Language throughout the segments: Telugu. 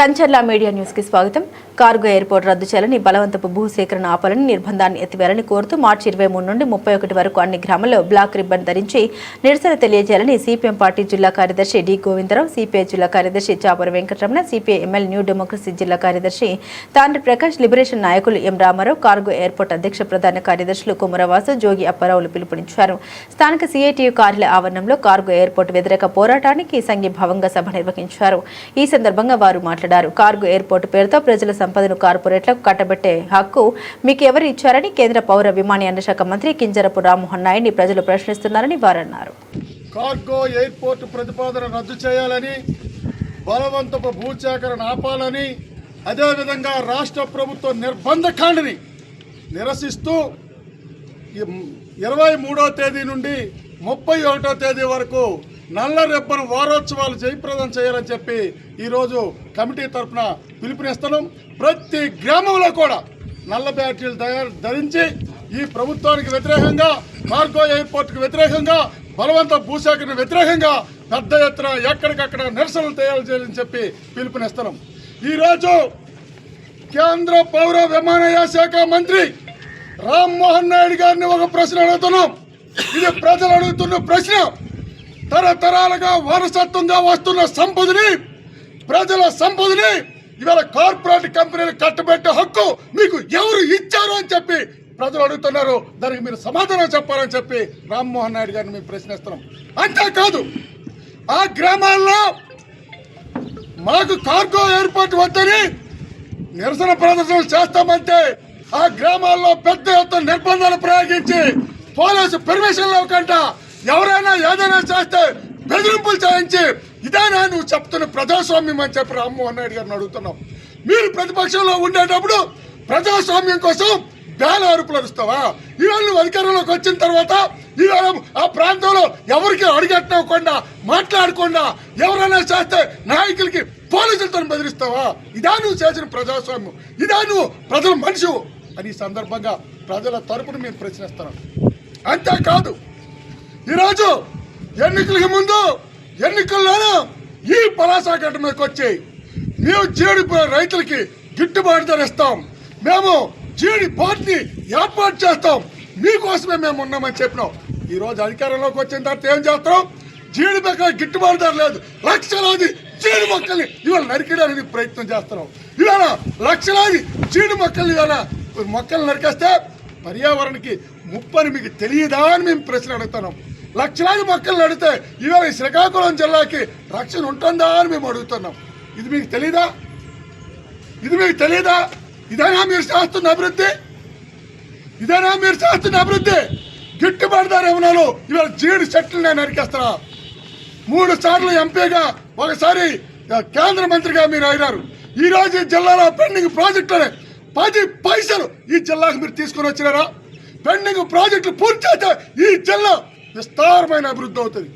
కంచర్ల మీడియా న్యూస్ కి స్వాగతం. కార్గో ఎయిర్పోర్ట్ రద్దు చేయాలని, బలవంతపు భూసేకరణ ఆపాలని, నిర్బంధాన్ని ఎత్తివేయాలని కోరుతూ మార్చి 23 నుండి 31 వరకు అన్ని గ్రామాల్లో బ్లాక్ రిబ్బన్ ధరించి నిరసన తెలియజేయాలని సిపిఎం పార్టీ జిల్లా కార్యదర్శి డి గోవిందరావు, సిపిఐ జిల్లా కార్యదర్శి Chapara Venkataramana, CPI ML New Democracy జిల్లా కార్యదర్శి తాండ్రి ప్రకాష్, లిబరేషన్ నాయకులు ఎం రామారావు, కార్గో ఎయిర్పోర్ట్ అధ్యక్ష ప్రధాన కార్యదర్శులు కుమరవాసు, జోగి అప్పారావులు పిలుపునిచ్చారు. స్థానిక సిఐటియు కార్యాలయ ఆవరణంలో కార్గో ఎయిర్పోర్ట్ వ్యతిరేక పోరాటానికి సంఘీభావంగా సభ నిర్వహించారు. ఈ సందర్భంగా వారు మాట్లాడారు. కార్గో ఎయిర్పోర్ట్ పేరుతో ప్రజల సంపదను కార్పొరేట్లకు కట్టబెట్టే హక్కు మీకు ఎవరు ఇచ్చారని కేంద్ర పౌర విమానయాన శాఖ మంత్రి కింజరపు రామ్మోహన్ నాయుడిని ప్రజలు ప్రశ్నిస్తున్నారని వారన్నారు. కార్గో ఎయిర్పోర్ట్ ప్రతిపాదన రద్దు చేయాలని, బలవంతపు భూసేకరణ ఆపాలని, అదేవిధంగా రాష్ట్ర ప్రభుత్వ నిర్బంధకాండని నిరసిస్తూ 23వ తేదీ నుండి 31వ తేదీ వరకు నల్ల రెబ్బను వారోత్సవాలు జయప్రదం చేయాలని చెప్పి ఈరోజు కమిటీ తరఫున పిలుపునిస్తున్నాం. ప్రతి గ్రామంలో కూడా నల్ల బ్యాటరీలు ధరించి ఈ ప్రభుత్వానికి వ్యతిరేకంగా, కార్గో ఎయిర్పోర్ట్కి వ్యతిరేకంగా, బలవంత భూసేకరణ వ్యతిరేకంగా పెద్ద ఎత్తున ఎక్కడికక్కడ నిరసనలు చేయాలని చెప్పి పిలుపునిస్తున్నాం. ఈరోజు కేంద్ర పౌర విమానయాన శాఖ మంత్రి రామ్మోహన్ నాయుడు గారిని ఒక ప్రశ్న అడుగుతున్నాం. ఇది ప్రజలు అడుగుతున్న ప్రశ్న. తరతరాలుగా వారసత్వంగా వస్తున్న సంపదని, ప్రజల సంపదని ఇవాళ కార్పొరేట్ కంపెనీలు కట్టబెట్టే హక్కు మీకు ఎవరు ఇచ్చారు అని చెప్పి ప్రజలు అడుగుతున్నారు. దానికి మీరు సమాధానం చెప్పాలని చెప్పి రామ్మోహన్ నాయుడు గారిని మేము ప్రశ్నిస్తున్నాం. అంతేకాదు, ఆ గ్రామాల్లో మాకు కార్గో ఎయిర్పోర్ట్ వద్దని నిరసన ప్రదర్శనలు చేస్తామంటే ఆ గ్రామాల్లో పెద్ద ఎత్తున నిర్బంధాలు ప్రయోగించి పోలీసు పర్మిషన్ లేకుండా ఎవరైనా ఏదైనా చేస్తే బెదిరింపులు చేయించి ఇదేనా నువ్వు చెప్తున్న ప్రజాస్వామ్యం అని చెప్పి రామ్మోహన్ నాయుడు గారిని అడుగుతున్నాం. మీరు ప్రతిపక్షంలో ఉండేటప్పుడు ప్రజాస్వామ్యం కోసం బేల అరుపులు అరుస్తావా? ఇవాళ నువ్వు అధికారంలోకి వచ్చిన తర్వాత ఇవాళ ఆ ప్రాంతంలో ఎవరికి అడిగట్టకుండా, మాట్లాడకుండా ఎవరైనా చేస్తే నాయకులకి పోలీసులతో బెదిరిస్తావా? ఇదా నువ్వు చేసిన ప్రజాస్వామ్యం? ఇదా నువ్వు ప్రజల మనిషి అని ఈ సందర్భంగా ప్రజల తరపున మేము ప్రశ్నిస్తున్నాం. అంతేకాదు, ఈరోజు ఎన్నికలకు ముందు ఎన్నికల్లోనూ ఈ పలాసా గడ్డ మీదకి వచ్చి మేము జీడి రైతులకి గిట్టుబాటు ధర ఇస్తాం, మేము జీడి పార్టీని ఏర్పాటు చేస్తాం, మీకోసమే మేము ఉన్నామని చెప్పినాం. ఈరోజు అధికారంలోకి వచ్చిన తర్వాత ఏం చేస్తాం? జీడి మొక్కలు గిట్టుబాటు ధర లేదు, లక్షలాది జీడి మొక్కల్ని ఇవాళ నరికేయడానికి ప్రయత్నం చేస్తున్నాం. ఇవాళ లక్షలాది జీడి మొక్కల్ని ఇవాళ మొక్కలు నరికేస్తే పర్యావరణకి ముప్పని మీకు తెలియదా అని మేము ప్రశ్న అడుగుతున్నాం. లక్షలాది మొక్కలు నడితే ఇవాళ శ్రీకాకుళం జిల్లాకి రక్షణ ఉంటుందా అని మేము అడుగుతున్నాం. ఇది మీకు తెలీదా? ఇది మీకు తెలీదా? ఇదేనా మీరు చేస్తున్న అభివృద్ధి? ఇదేనా మీరు చేస్తున్న అభివృద్ధి? గిట్టుబాటు ధర ఇవ్వనాలు ఇవాళ జీడి చెట్లు నేను నరికేస్తారా? 3 సార్లు ఎంపీగా, ఒకసారి కేంద్ర మంత్రిగా మీరు అయినారు. ఈరోజు ఈ జిల్లాలో పెండింగ్ ప్రాజెక్టులనే 10 పైసలు ఈ జిల్లాకు మీరు తీసుకొని వచ్చినారా? పెండింగ్ ప్రాజెక్టులు పూర్తి చేస్తే ఈ జిల్లా విస్తారమైన అభివృద్ధి అవుతుంది.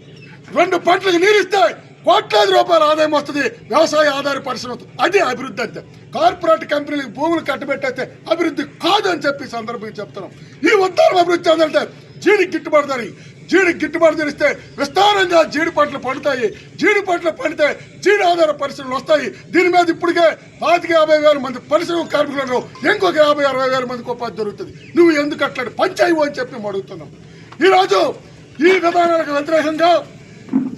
2 పంటలకు నీరిస్తే కోట్లాది రూపాయల ఆదాయం వస్తుంది, వ్యవసాయ ఆధార పరిశ్రమ అవుతుంది. అది అభివృద్ధి అంటే. కార్పొరేట్ కంపెనీలకు భూములు కట్టబెట్టేస్తే అభివృద్ధి కాదు అని చెప్పి సందర్భంగా చెప్తున్నాం. ఈ ఉత్తరం అభివృద్ధి చెందాలంటే జీడికి గిట్టుబాటు ధర, జీడికి గిట్టుబాటు ధరిస్తే విస్తారంగా జీడి పంటలు పండుతాయి. జీడి పంటలు పండితే జీడి ఆధార పరిశ్రమలు వస్తాయి. దీని మీద ఇప్పటికే 50,000 మంది పరిశ్రమ కార్మికులు, ఇంకొక 50,000-60,000 మందికి ఉపాధి దొరుకుతుంది. నువ్వు ఎందుకు అట్లాంటి పంచాయి అని చెప్పి మేము అడుగుతున్నాం. ఈరోజు ఈ విధానాలకు వ్యతిరేకంగా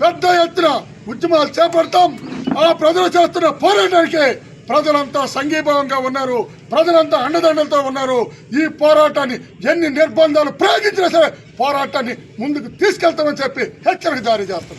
పెద్ద ఎత్తున ఉద్యమాలు చేపడతాం. ఆ ప్రజలు చేస్తున్న పోరాటానికి ప్రజలంతా సంఘీభావంగా ఉన్నారు, ప్రజలంతా అండదండలతో ఉన్నారు. ఈ పోరాటాన్ని ఎన్ని నిర్బంధాలు ప్రయోగించినా సరే పోరాటాన్ని ముందుకు తీసుకెళ్తామని చెప్పి హెచ్చరిక జారీ చేస్తాం.